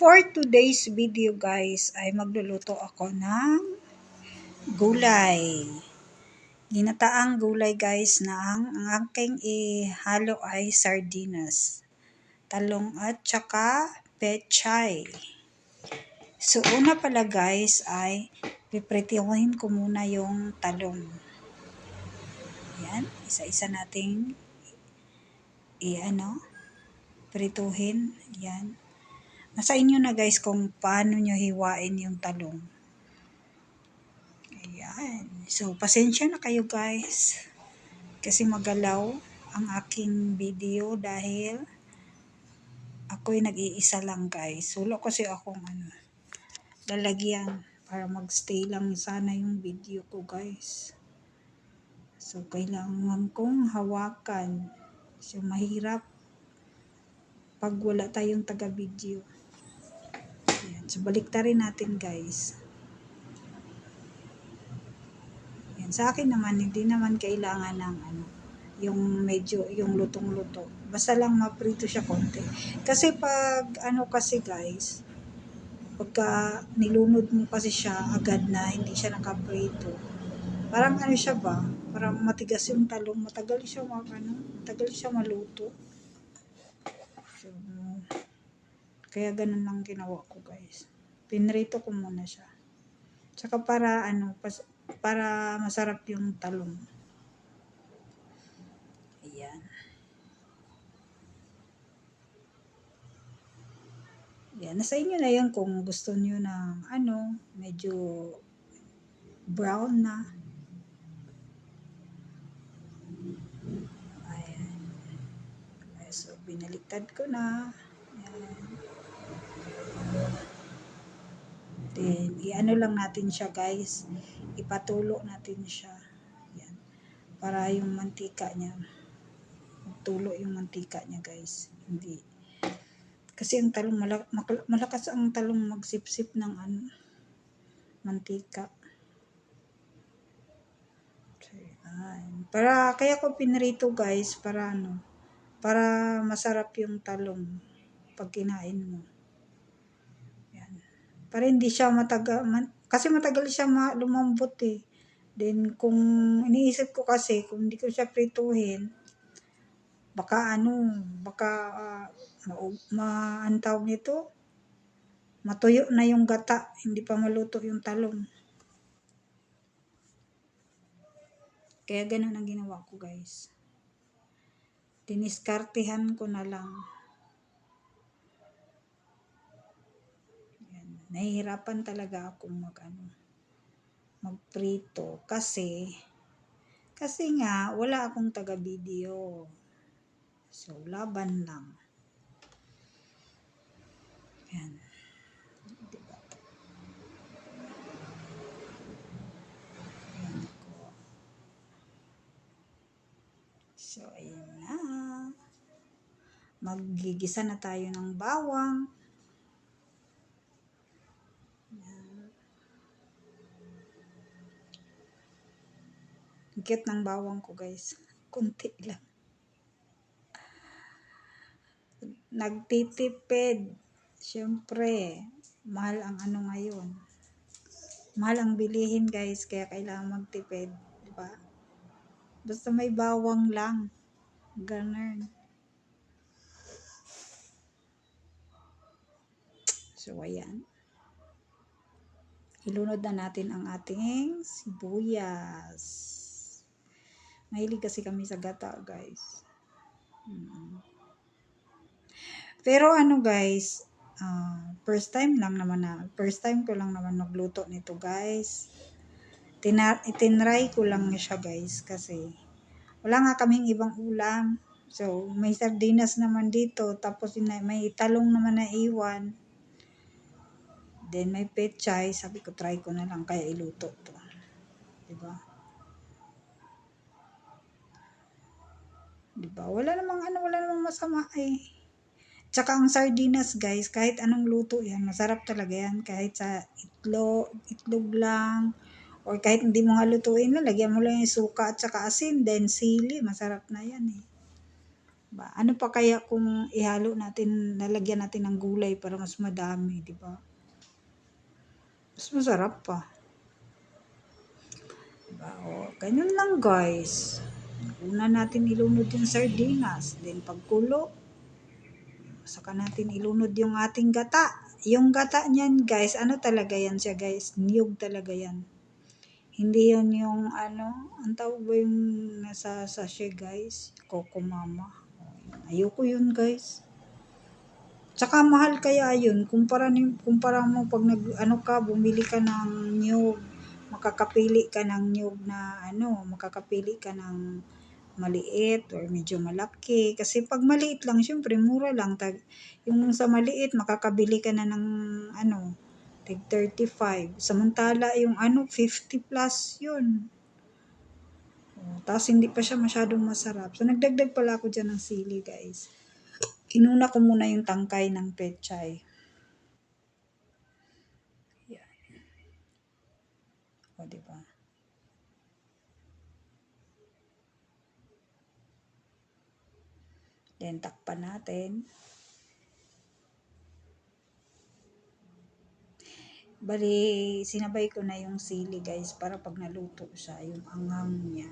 For today's video guys ay magluluto ako ng gulay. Ginataang gulay guys na ang aking ihalo ay sardinas, talong at saka pechay. So una pala guys ay pipretyohin ko muna yung talong. Yan, isa-isa nating prituhin. Yan. Nasa inyo na guys kung paano nyo hiwain yung talong. Ayan. So, pasensya na kayo guys. Kasi magalaw ang aking video dahil ako'y nag-iisa lang guys. Wala kasi akong lalagyan para magstay lang sana yung video ko guys. So, kailangan kong hawakan. So, mahirap pag wala tayong taga-video. Ayan. So, baliktarin natin guys. Ayan. Sa akin naman, hindi naman kailangan ng yung medyo, yung lutong-luto. Basta lang maprito siya konti. Kasi pag, kasi guys, pagka nilunod mo kasi siya agad na, hindi siya nakaprito. Parang siya ba? Parang matigas yung talong. Matagal siya maluto. So, kaya ganun lang ginawa ko guys. Pinrito ko muna siya. Tsaka para para masarap yung talong. Ayan. Yan, nasa inyo na yan kung gusto niyo ng medyo brown na. Ayan. So, binaliktad ko na. Ayan. Then, lang natin siya guys. Ipatulo natin siya. Ayan. Para yung mantika niya. Magtulo yung mantika niya guys. Hindi. Kasi ang talong, malakas ang talong magsipsip ng mantika. Kaya ko pinrito guys, para masarap yung talong pag kinain mo. Yan. Para hindi siya kasi matagal siya lumambot eh. Then kung iniisip ko kasi, kung hindi ko siya prituhin, baka tawag nito, matuyo na yung gata, hindi pa maluto yung talong. Kaya ganun ang ginawa ko guys. Diniskartehan ko na lang. Yan. Nahihirapan talaga akong magprito kasi nga wala akong taga-video. So, laban lang. Yan. Diba? Yan ko. So, ayan na. Maggigisa na tayo ng bawang. Ang cute ng bawang ko guys. Kunti lang. Nagtitipid. Siyempre, mahal ang ngayon. Mahal ang bilihin guys, kaya kailangan magtipid. Diba? Basta may bawang lang. Ganun. So, ayan. Ilunod na natin ang ating sibuyas. Mahilig kasi kami sa gata, guys. Pero guys, first time ko lang naman magluto nito, guys. Itinry ko lang siya, guys, kasi wala nga kaming ibang ulam. So, may sardinas naman dito, tapos may talong naman na iwan. Then, may pechay. Sabi ko, try ko na lang, kaya iluto to. Diba? Diba? Wala namang masama eh. Tsaka ang sardinas guys, kahit anong luto yan, masarap talaga yan. Kahit sa itlog lang, or kahit hindi mo nga lutuin, lagyan mo lang yung suka at saka asin, then sili, masarap na yan eh. Ba, ano pa kaya kung ihalo natin, lalagyan natin ng gulay para mas madami, di ba? Mas masarap pa. Diba? O, ganyan lang guys. Una natin ilunod yung sardinas. Then pagkulo, saka natin ilunod yung ating gata. Yung gata niyan guys, ano talaga yan siya guys? Niyog talaga yan. Hindi yan yung ano, ang tawag ba yung nasa sachet guys? Coco Mama. Ayoko yun guys. Tsaka mahal kaya yun, kumpara mo pag ano ka, bumili ka ng niyog, makakapili ka ng niyog na ano, makakapili ka ng maliit or medyo malaki. Kasi pag maliit lang, syempre mura lang. Yung sa maliit, makakabili ka na ng ano, tig 35. Samantala yung ano, 50 plus yun. Tapos hindi pa siya masyadong masarap. So nagdagdag pala ako dyan ng sili guys. Inuna ko muna yung tangkay ng pechay. Yan. O, diba? Then, takpan natin. Bali, sinabay ko na yung sili guys para pag naluto siya, yung anghang niya,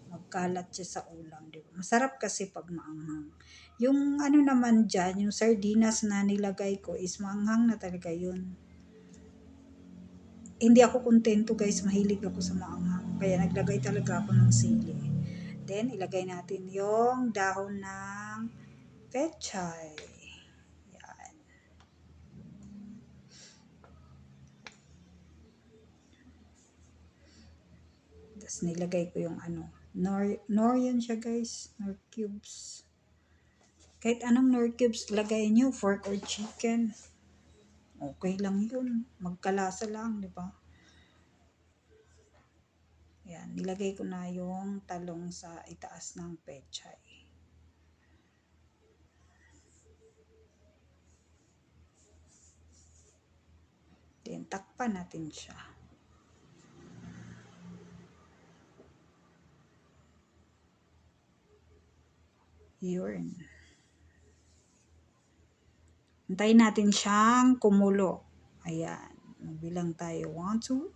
magkalat siya sa ulam. Diba? Masarap kasi pag maanghang. Yung ano naman dyan, yung sardinas na nilagay ko is maanghang na talaga yun. Hindi ako kontento guys, mahilig ako sa maanghang. Kaya naglagay talaga ako ng sili. Then, ilagay natin yung dahon ng pechay. Yan. Tapos nilagay ko yung ano, nor yan siya guys, nor cubes. Kahit anong nor cubes lagay nyo, pork or chicken. Okay lang yun. Magkalasa lang, di ba? Yan, nilagay ko na yung talong sa itaas ng pechay. Then, takpan natin siya. Yun. Antayin natin siyang kumulo. Ayan. Magbilang tayo. 1, 2.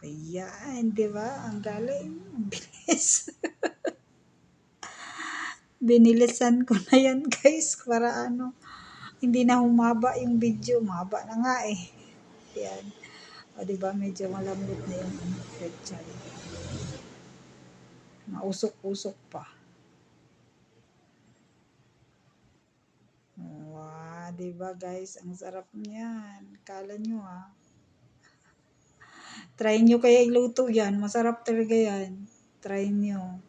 Ayan, di ba? Ang galing. Ang bilis. Binilisan ko na yan, guys. Para ano, hindi na humaba yung video. Mahaba na nga eh. Ayan. O, di ba? Medyo malambot na yung pechay. Mausok-usok pa. Wow, di ba guys? Ang sarap niyan. Kala nyo ah. Try nyo kaya iluto yan. Masarap talaga yan. Try nyo.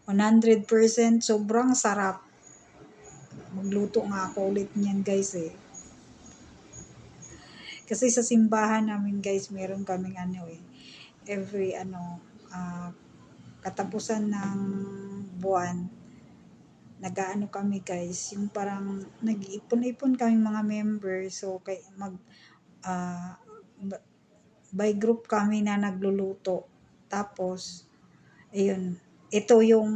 100% sobrang sarap. Magluto nga ako ulit niyan guys eh. Kasi sa simbahan namin guys, meron kaming ano eh. Every ano, katapusan ng buwan, nag-aano kami guys, yung parang nag-iipon-ipon kami mga members. So, uh, by group kami na nagluluto. Tapos, ayun, ito yung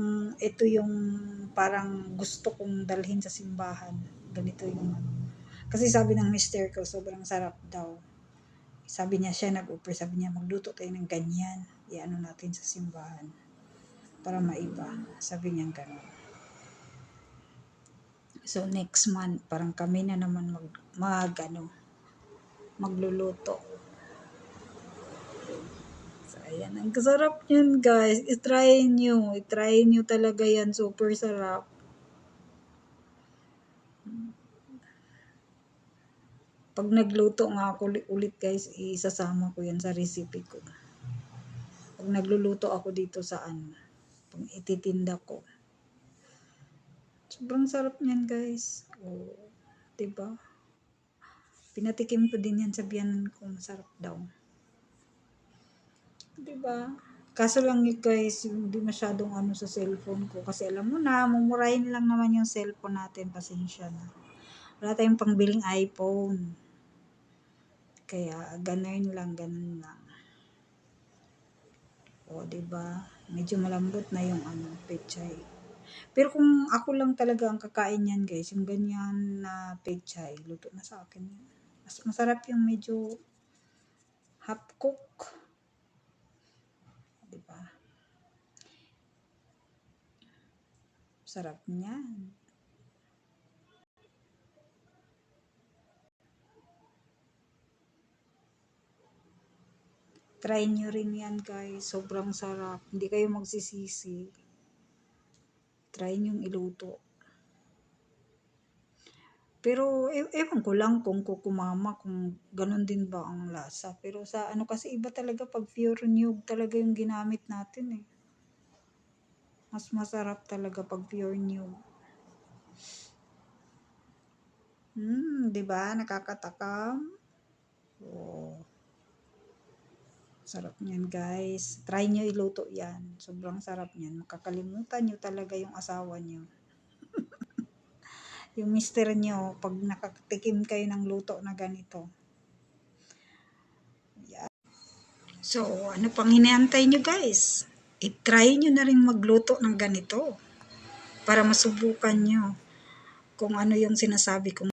parang gusto kong dalhin sa simbahan. Ganito yung ano. Kasi sabi ng mister ko, sobrang sarap daw. Sabi niya siya nag-offer, sabi niya magluto tayo ng ganyan. Iano natin sa simbahan. Para maiba. Sabi niya gano'n. So next month, parang kami na naman magluluto. So ayan, ang sarap yun guys. I-try nyo talaga yan. Super sarap. Pag nagluto nga ako ulit guys, isasama ko yan sa recipe ko. Pag nagluluto ako dito sa ano, pag ititinda ko. Sobrang sarap niyan guys. Oh, 'di ba? Pinatikim ko din yan sa biyanan ko, masarap daw. 'Di ba? Kaso lang yun guys, hindi masyadong ano sa cellphone ko. Kasi alam mo na, mumurahin lang naman yung cellphone natin. Pasensya na. Wala tayong pangbiling iPhone. Kaya ganun lang. O, 'di ba? Medyo malambot na yung ano, pechay. Pero kung ako lang talaga ang kakain yan guys, yung ganyan na pechay, luto na sa akin yan. Mas masarap yung medyo half cook. Diba? Sarap niyan. Try nyo rin yan guys. Sobrang sarap. Hindi kayo magsisisi. Try nyo iluto. Pero ewan ko lang kung kukumama kung ganun din ba ang lasa. Pero sa ano kasi iba talaga pag pure niyog talaga yung ginamit natin eh. Mas masarap talaga pag pure niyog. 'Di ba? Nakakatakam. Oh. Sarap niyan, guys. Try nyo iluto 'yan. Sobrang sarap niyan. Makakalimutan nyo talaga yung asawa nyo. Yung mister nyo pag nakatikim kayo ng luto na ganito. Yan. So, ano pang hinihintay nyo, guys? I-try nyo na rin magluto ng ganito para masubukan nyo kung ano yung sinasabi kong